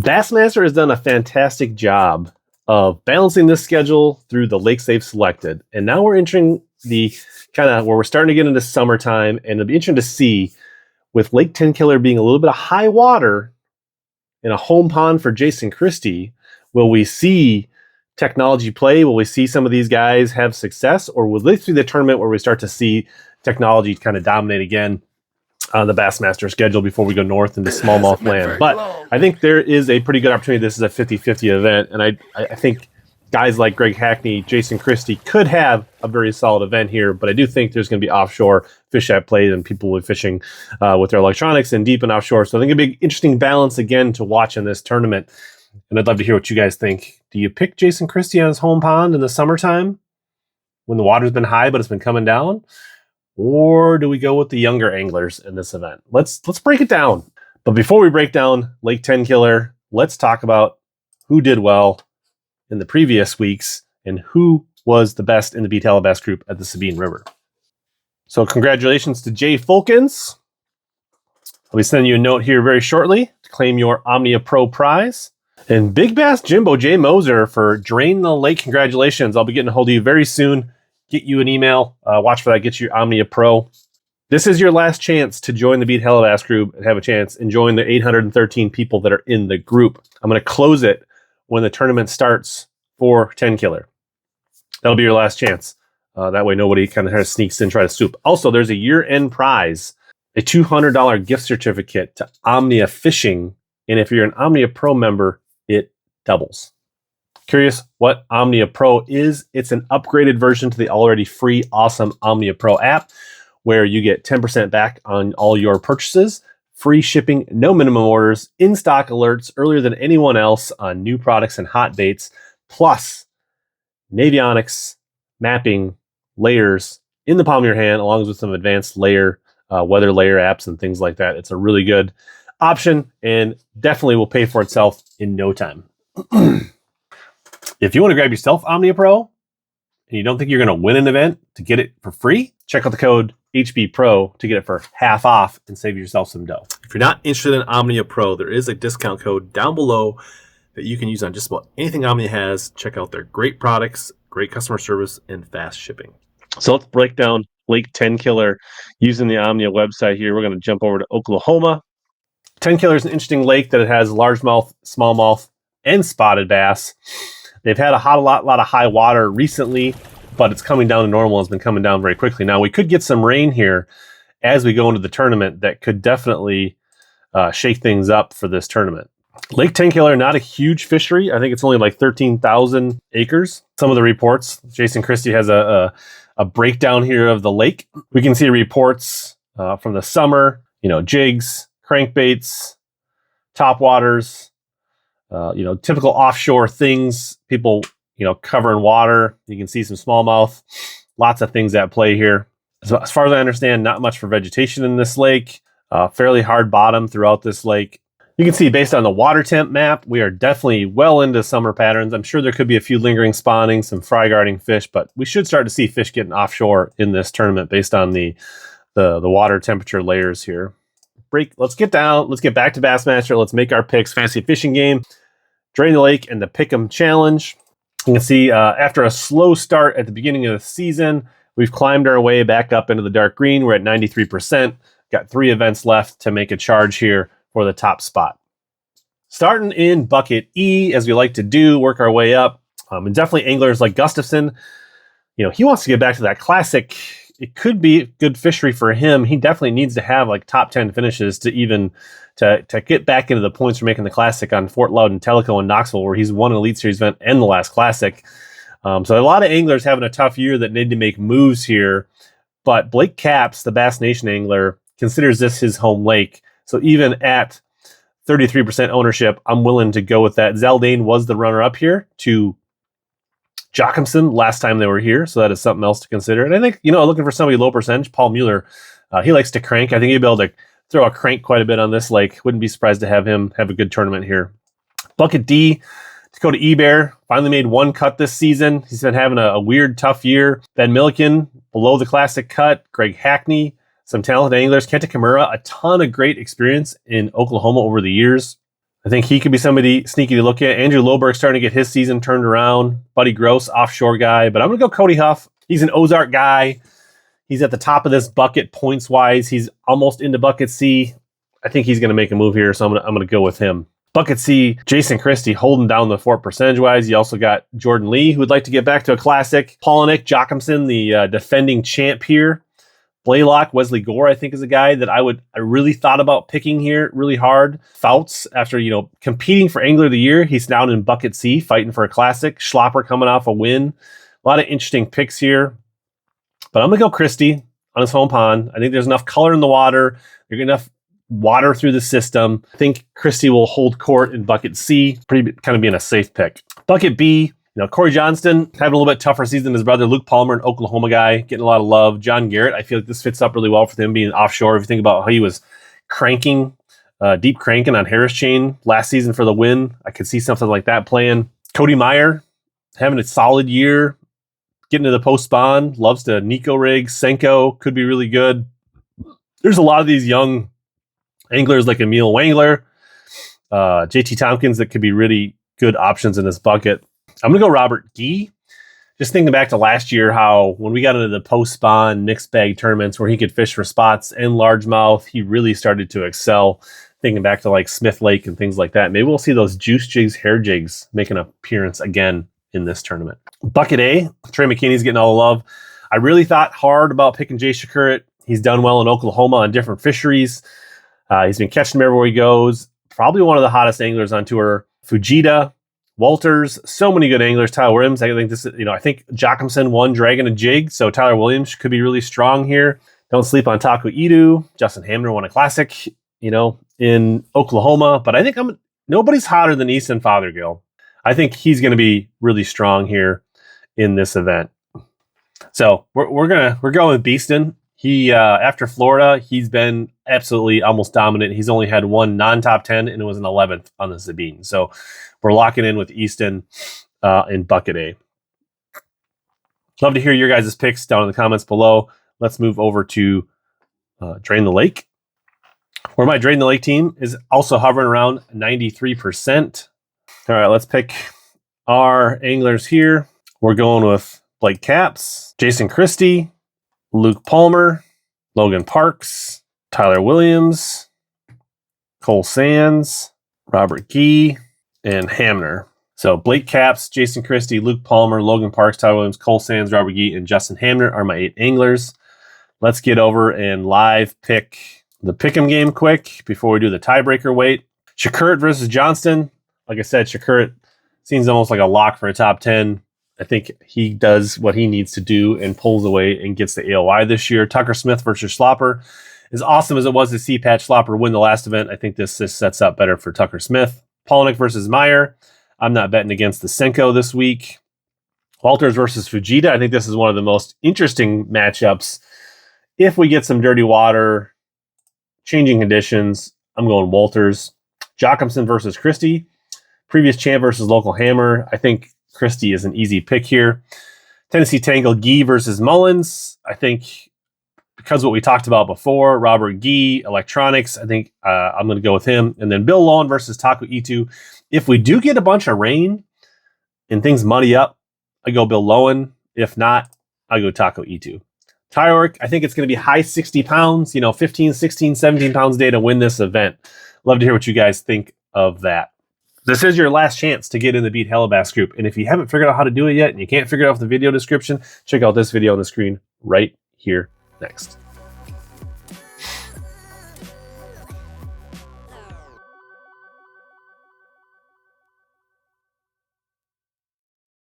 Bassmaster has done a fantastic job of balancing this schedule through the lakes they've selected. And now we're entering the kind of where we're starting to get into summertime, and it'll be interesting to see, with Lake Tenkiller being a little bit of high water in a home pond for Jason Christie, will we see technology play? Will we see some of these guys have success? Or will this be the tournament where we start to see technology kind of dominate again on the Bassmaster schedule before we go north into smallmouth land? But I think there is a pretty good opportunity. This is a 50-50 event, and I think guys like Greg Hackney, Jason Christie could have a very solid event here, but I do think there's going to be offshore fish at play, and people will be fishing with their electronics and deep and offshore. So I think it'll be an interesting balance again to watch in this tournament, and I'd love to hear what you guys think. Do you pick Jason Christie on his home pond in the summertime when the water's been high but it's been coming down? Or do we go with the younger anglers in this event? Let's break it down. But before we break down Lake Tenkiller, let's talk about who did well in the previous weeks and who was the best in the Beat HellaBass group at the Sabine River. So congratulations to Jay Fulkins. I'll be sending you a note here very shortly to claim your Omnia Pro prize. And Big Bass Jimbo J. Moser for Drain the Lake. Congratulations. I'll be getting a hold of you very soon. Get you an email. Watch for that. Get you your Omnia Pro. This is your last chance to join the Beat HellaBass group and have a chance and join the 813 people that are in the group. I'm going to close it when the tournament starts for Tenkiller. That'll be your last chance. That way nobody kind of sneaks in and try to swoop. Also, there's a year-end prize, a $200 gift certificate to Omnia Fishing. And if you're an Omnia Pro member, it doubles. Curious what Omnia Pro is? It's an upgraded version to the already free, awesome Omnia Pro app, where you get 10% back on all your purchases, free shipping, no minimum orders, in-stock alerts earlier than anyone else on new products and hot baits, plus Navionics mapping layers in the palm of your hand, along with some advanced weather layer apps and things like that. It's a really good option and definitely will pay for itself in no time. If you want to grab yourself Omnia Pro and you don't think you're going to win an event to get it for free, check out the code HBPRO to get it for half off and save yourself some dough. If you're not interested in Omnia Pro, there is a discount code down below that you can use on just about anything Omnia has. Check out their great products, great customer service, and fast shipping. So let's break down Lake Tenkiller using the Omnia website here. We're going to jump over to Oklahoma. Tenkiller is an interesting lake that it has largemouth, smallmouth, and spotted bass. They've had a lot of high water recently, but it's coming down to normal. It's been coming down very quickly. Now, we could get some rain here as we go into the tournament that could definitely shake things up for this tournament. Lake Tenkiller, not a huge fishery. I think it's only like 13,000 acres. Some of the reports, Jason Christie has a breakdown here of the lake. We can see reports from the summer, jigs, crankbaits, topwaters, typical offshore things, people, covering water. You can see some smallmouth, lots of things at play here. So as far as I understand, not much for vegetation in this lake, fairly hard bottom throughout this lake. You can see based on the water temp map, we are definitely well into summer patterns. I'm sure there could be a few lingering spawning, some fry guarding fish, but we should start to see fish getting offshore in this tournament based on the water temperature layers here. Let's get back to Bassmaster. Let's make our picks. Fantasy fishing game, Drain the Lake, and the Pick'em Challenge. You can see after a slow start at the beginning of the season, we've climbed our way back up into the dark green. We're at 93%. Got 3 events left to make a charge here for the top spot. Starting in bucket E, as we like to do, work our way up. And definitely anglers like Gustafson, he wants to get back to that classic. It could be good fishery for him. He definitely needs to have like top 10 finishes to even to get back into the points for making the classic on Fort Loudon, Tellico, and Knoxville, where he's won an Elite Series event and the last classic. So a lot of anglers having a tough year that need to make moves here. But Blake Capps, the Bass Nation angler, considers this his home lake. So even at 33% ownership, I'm willing to go with that. Zaldane was the runner-up here to Jochimson last time they were here, so that is something else to consider. And I think, looking for somebody low percentage, Paul Mueller, he likes to crank. I think he'd be able to throw a crank quite a bit on this lake. Wouldn't be surprised to have him have a good tournament here. Bucket D, Dakota Ebear, finally made one cut this season. He's been having a weird, tough year. Ben Milliken, below the classic cut. Greg Hackney, some talented anglers. Kenta Kimura, a ton of great experience in Oklahoma over the years. I think he could be somebody sneaky to look at. Andrew Loberg's starting to get his season turned around. Buddy Gross, offshore guy. But I'm going to go Cody Huff. He's an Ozark guy. He's at the top of this bucket points-wise. He's almost into bucket C. I think he's going to make a move here, so I'm going to go with him. Bucket C, Jason Christie holding down the fort percentage-wise. You also got Jordan Lee, who would like to get back to a classic. Polinick, Jochimson, the defending champ here. Blaylock, Wesley Gore, I think, is a guy that I really thought about picking here really hard. Fouts, after, competing for Angler of the Year, he's down in bucket C, fighting for a classic. Schlopper coming off a win. A lot of interesting picks here. But I'm going to go Christie on his home pond. I think there's enough color in the water. There's enough water through the system. I think Christie will hold court in bucket C, kind of being a safe pick. Bucket B, Corey Johnston having a little bit tougher season than his brother. Luke Palmer, an Oklahoma guy, getting a lot of love. John Garrett, I feel like this fits up really well for him being offshore. If you think about how he was deep cranking on Harris Chain last season for the win, I could see something like that playing. Cody Meyer, having a solid year, getting to the post spawn, loves to Nico rig. Senko could be really good. There's a lot of these young anglers like Emil Wangler, JT Tompkins that could be really good options in this bucket. I'm going to go Robert Gee. Just thinking back to last year, how when we got into the post-spawn mixed bag tournaments where he could fish for spots and largemouth, he really started to excel. Thinking back to like Smith Lake and things like that. Maybe we'll see those juice jigs, hair jigs make an appearance again in this tournament. Bucket A, Trey McKinney's getting all the love. I really thought hard about picking Jay Shakurit. He's done well in Oklahoma on different fisheries. He's been catching them everywhere he goes. Probably one of the hottest anglers on tour. Fujita, Walters, so many good anglers. Tyler Williams, I think I think Jochimson won dragging a jig, so Tyler Williams could be really strong here. Don't sleep on Taku Idu. Justin Hamner won a classic, in Oklahoma, but I think nobody's hotter than Easton Fothergill. I think he's going to be really strong here in this event. So we're going with Beeston. He after Florida, he's been absolutely almost dominant. He's only had one non-top 10, and it was an 11th on the Sabine. So we're locking in with Easton in bucket A. Love to hear your guys' picks down in the comments below. Let's move over to Drain the Lake, where my Drain the Lake team is also hovering around 93%. All right, let's pick our anglers here. We're going with Blake Capps, Jason Christie, Luke Palmer, Logan Parks, Tyler Williams, Cole Sands, Robert Gee, and Hamner. So Blake Capps, Jason Christie, Luke Palmer, Logan Parks, Tyler Williams, Cole Sands, Robert Gee, and Justin Hamner are my 8 anglers. Let's get over and live pick the pick'em game quick before we do the tiebreaker weight. Shakurit versus Johnston. Like I said, Shakurit seems almost like a lock for a top 10. I think he does what he needs to do and pulls away and gets the AOI this year. Tucker Smith versus Schlopper. As awesome as it was to see Pat Schlopper win the last event, I think this sets up better for Tucker Smith. Polinick versus Meyer. I'm not betting against the Senko this week. Walters versus Fujita. I think this is one of the most interesting matchups. If we get some dirty water, changing conditions, I'm going Walters. Jochimson versus Christie. Previous champ versus local hammer. I think Christie is an easy pick here. Tennessee Tangle Gee versus Mullins. I think because what we talked about before, Robert Gee, electronics, I think I'm going to go with him. And then Bill Lowen versus Taku Itu. If we do get a bunch of rain and things muddy up, I go Bill Lowen. If not, I go Taku Itu. Tyoric, I think it's going to be high 60 pounds, 15, 16, 17 pounds a day to win this event. Love to hear what you guys think of that. This is your last chance to get in the Beat HellaBass group. And if you haven't figured out how to do it yet and you can't figure it out with the video description, check out this video on the screen right here next.